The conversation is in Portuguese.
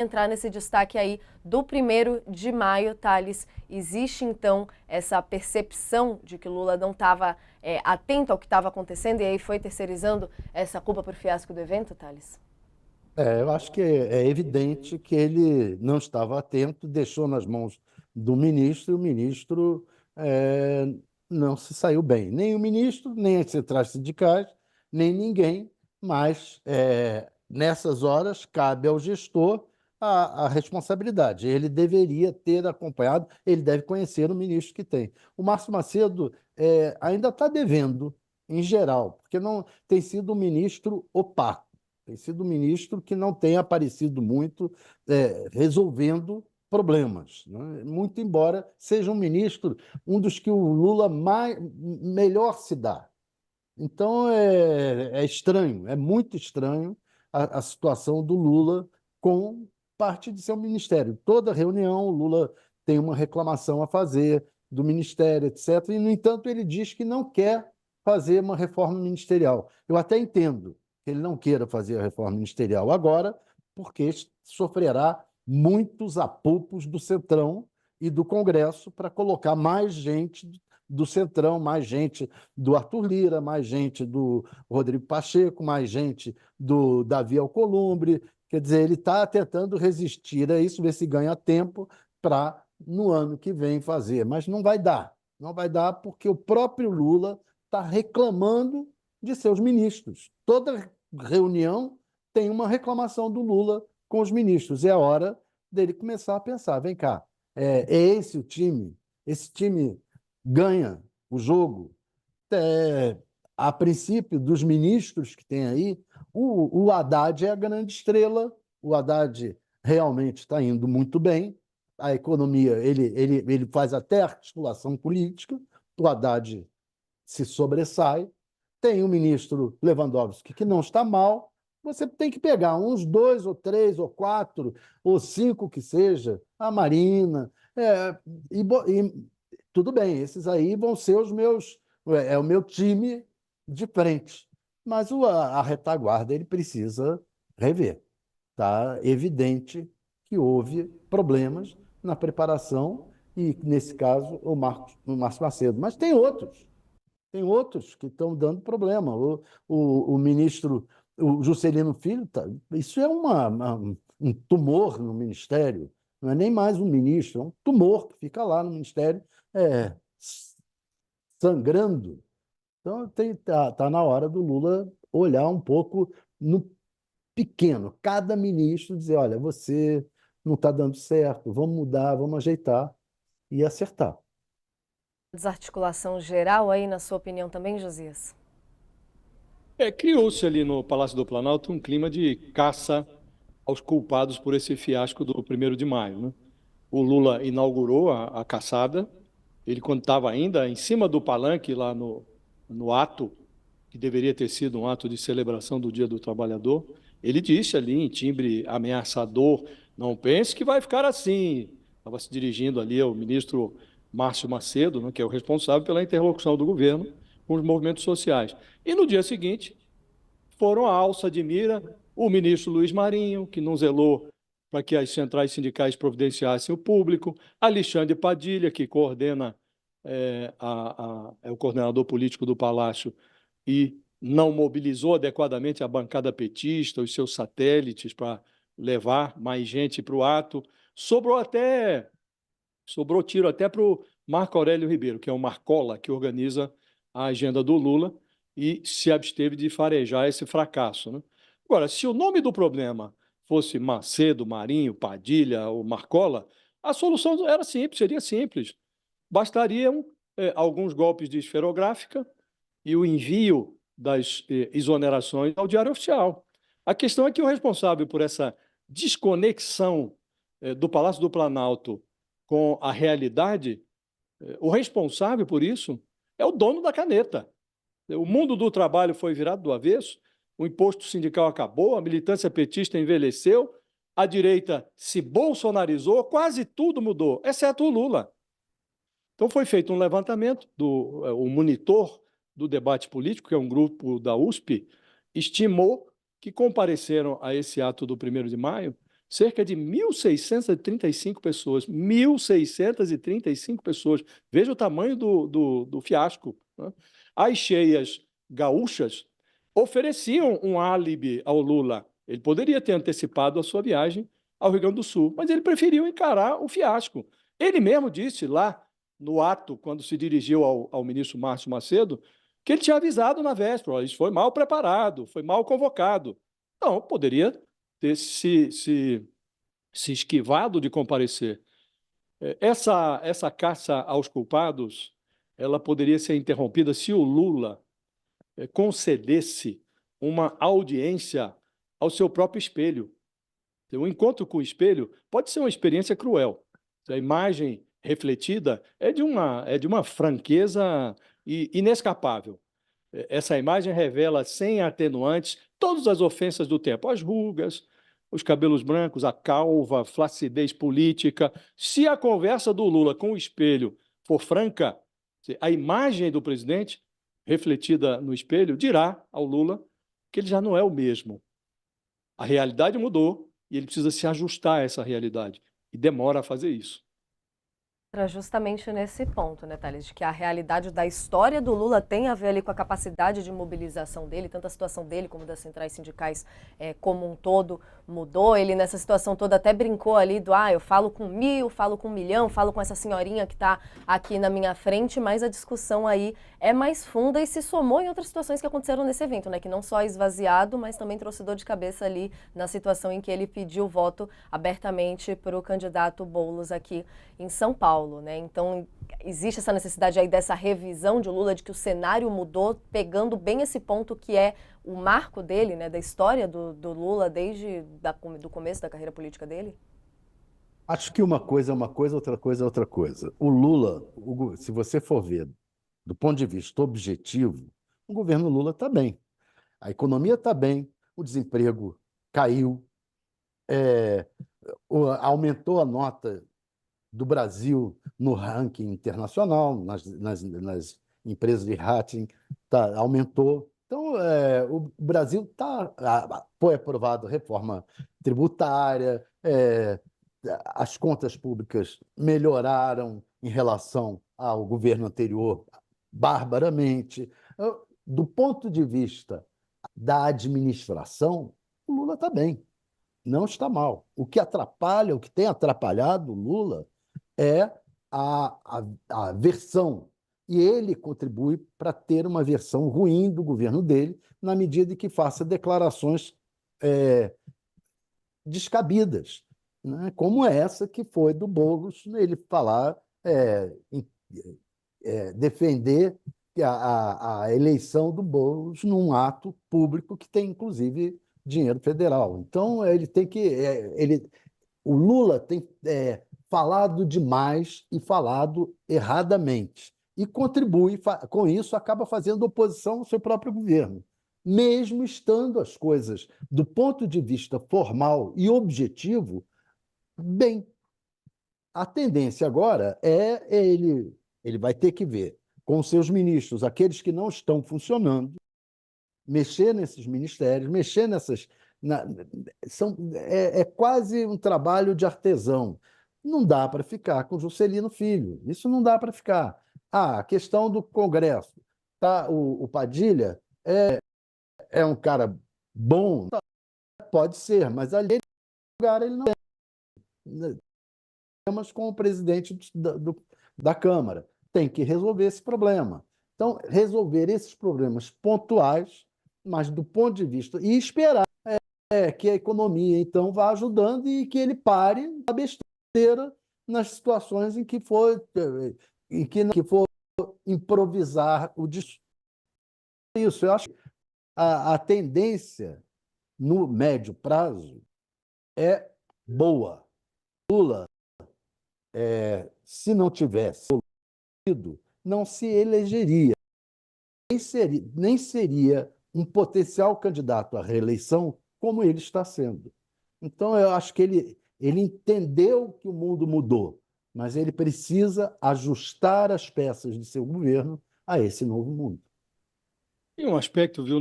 Entrar nesse destaque aí do 1º de maio, Thales, existe então essa percepção de que Lula não estava atento ao que estava acontecendo e aí foi terceirizando essa culpa por fiasco do evento, Thales? Eu acho que é evidente que ele não estava atento, deixou nas mãos do ministro, e o ministro não se saiu bem. Nem o ministro, nem as centrais sindicais, nem ninguém, mas nessas horas cabe ao gestor a responsabilidade. Ele deveria ter acompanhado, ele deve conhecer o ministro que tem. O Márcio Macedo ainda está devendo, em geral, porque não tem sido um ministro opaco. Tem sido um ministro que não tem aparecido muito resolvendo problemas, né? Muito embora seja um ministro, um dos que o Lula melhor se dá. Então é estranho, é muito estranho a situação do Lula com parte de seu ministério. Toda reunião, o Lula tem uma reclamação a fazer do ministério, etc. E, no entanto, ele diz que não quer fazer uma reforma ministerial. Eu até entendo que ele não queira fazer a reforma ministerial agora, porque sofrerá muitos apupos do Centrão e do Congresso para colocar mais gente do Centrão, mais gente do Arthur Lira, mais gente do Rodrigo Pacheco, mais gente do Davi Alcolumbre. Quer dizer, ele está tentando resistir a isso, ver se ganha tempo para, no ano que vem, fazer. Mas não vai dar. Não vai dar porque o próprio Lula está reclamando de seus ministros. Toda reunião tem uma reclamação do Lula com os ministros. É a hora dele começar a pensar, vem cá, é esse o time? Esse time ganha o jogo? A princípio, dos ministros que tem aí, o Haddad é a grande estrela, o Haddad realmente está indo muito bem, a economia, ele faz até articulação política, o Haddad se sobressai, tem o ministro Lewandowski que não está mal, você tem que pegar uns 2 ou 3 ou 4 ou 5 que seja, a Marina, e tudo bem, esses aí vão ser os meus, o meu time de frente. Mas a retaguarda ele precisa rever. Está evidente que houve problemas na preparação e, nesse caso, o Márcio Macedo. Mas tem outros que estão dando problema. O ministro, o Juscelino Filho, isso é um tumor no ministério, não é nem mais um ministro, é um tumor que fica lá no ministério é, sangrando. Então, tá na hora do Lula olhar um pouco no pequeno, cada ministro dizer, olha, você não está dando certo, vamos mudar, vamos ajeitar e acertar. Desarticulação geral aí, na sua opinião também, Josias? Criou-se ali no Palácio do Planalto um clima de caça aos culpados por esse fiasco do 1º de maio, né? O Lula inaugurou a caçada, ele quando estava ainda em cima do palanque lá no ato, que deveria ter sido um ato de celebração do Dia do Trabalhador, ele disse ali em timbre ameaçador, não pense que vai ficar assim. Estava se dirigindo ali ao ministro Márcio Macedo, né, que é o responsável pela interlocução do governo com os movimentos sociais. E no dia seguinte, foram à alça de mira o ministro Luiz Marinho, que não zelou para que as centrais sindicais providenciassem o público, Alexandre Padilha, que coordena, é o coordenador político do Palácio e não mobilizou adequadamente a bancada petista, os seus satélites, para levar mais gente para o ato. Sobrou tiro até para o Marco Aurélio Ribeiro, que é o Marcola, que organiza a agenda do Lula, e se absteve de farejar esse fracasso, né? Agora, se o nome do problema fosse Macedo, Marinho, Padilha ou Marcola, a solução era simples, seria simples. Bastariam alguns golpes de esferográfica e o envio das exonerações ao Diário Oficial. A questão é que o responsável por essa desconexão do Palácio do Planalto com a realidade, o responsável por isso é o dono da caneta. O mundo do trabalho foi virado do avesso, o imposto sindical acabou, a militância petista envelheceu, a direita se bolsonarizou, quase tudo mudou, exceto o Lula. Então foi feito um levantamento, o monitor do debate político, que é um grupo da USP, estimou que compareceram a esse ato do 1º de maio cerca de 1.635 pessoas. 1.635 pessoas. Veja o tamanho do fiasco, né? As cheias gaúchas ofereciam um álibi ao Lula. Ele poderia ter antecipado a sua viagem ao Rio Grande do Sul, mas ele preferiu encarar o fiasco. Ele mesmo disse lá no ato, quando se dirigiu ao ministro Márcio Macedo, que ele tinha avisado na véspera: isso foi mal preparado, foi mal convocado. Não, poderia ter se esquivado de comparecer. Essa caça aos culpados, ela poderia ser interrompida se o Lula concedesse uma audiência ao seu próprio espelho. O encontro com o espelho pode ser uma experiência cruel. A imagem refletida é de uma franqueza inescapável. Essa imagem revela, sem atenuantes, todas as ofensas do tempo: as rugas, os cabelos brancos, a calva, a flacidez política. Se a conversa do Lula com o espelho for franca, a imagem do presidente, refletida no espelho, dirá ao Lula que ele já não é o mesmo. A realidade mudou e ele precisa se ajustar a essa realidade. E demora a fazer isso. Era justamente nesse ponto, né, Thales, de que a realidade da história do Lula tem a ver ali com a capacidade de mobilização dele, tanto a situação dele como das centrais sindicais como um todo mudou. Ele nessa situação toda até brincou ali do, eu falo com 1.000, falo com 1.000.000, falo com essa senhorinha que está aqui na minha frente, mas a discussão aí é mais funda e se somou em outras situações que aconteceram nesse evento, né, que não só esvaziado, mas também trouxe dor de cabeça ali na situação em que ele pediu voto abertamente para o candidato Boulos aqui em São Paulo. Né? Então, existe essa necessidade aí dessa revisão de Lula, de que o cenário mudou, pegando bem esse ponto que é o marco dele, né, da história do Lula desde do começo da carreira política dele? Acho que uma coisa é uma coisa, outra coisa é outra coisa. O Lula, se você for ver do ponto de vista objetivo, o governo Lula está bem. A economia está bem, o desemprego caiu, aumentou a nota do Brasil no ranking internacional, nas empresas de rating, aumentou. Então, o Brasil foi aprovado reforma tributária, as contas públicas melhoraram em relação ao governo anterior barbaramente. Do ponto de vista da administração, o Lula está bem, não está mal. O que atrapalha, o que tem atrapalhado o Lula é a versão. E ele contribui para ter uma versão ruim do governo dele, na medida que faça declarações descabidas, né? Como essa que foi do Boulos, ele falar, defender a eleição do Boulos num ato público que tem, inclusive, dinheiro federal. Então, ele tem que... o Lula tem falado demais e falado erradamente. E contribui, com isso, acaba fazendo oposição ao seu próprio governo. Mesmo estando as coisas, do ponto de vista formal e objetivo, bem. A tendência agora ele vai ter que ver com seus ministros, aqueles que não estão funcionando, mexer nesses ministérios, mexer nessas... é quase um trabalho de artesão. Não dá para ficar com Juscelino Filho. Isso não dá para ficar. A questão do Congresso. Tá? O Padilha é um cara bom? Pode ser, mas ali no lugar ele não é. Temos com o presidente da Câmara. Tem que resolver esse problema. Então, resolver esses problemas pontuais, mas do ponto de vista... E esperar que a economia, então, vá ajudando e que ele pare a besteira nas situações em que for improvisar o discurso. Isso, eu acho que a tendência no médio prazo é boa. Lula, se não tivesse não se elegeria, nem seria um potencial candidato à reeleição como ele está sendo. Então, eu acho que ele entendeu que o mundo mudou, mas ele precisa ajustar as peças de seu governo a esse novo mundo. Tem um aspecto, viu,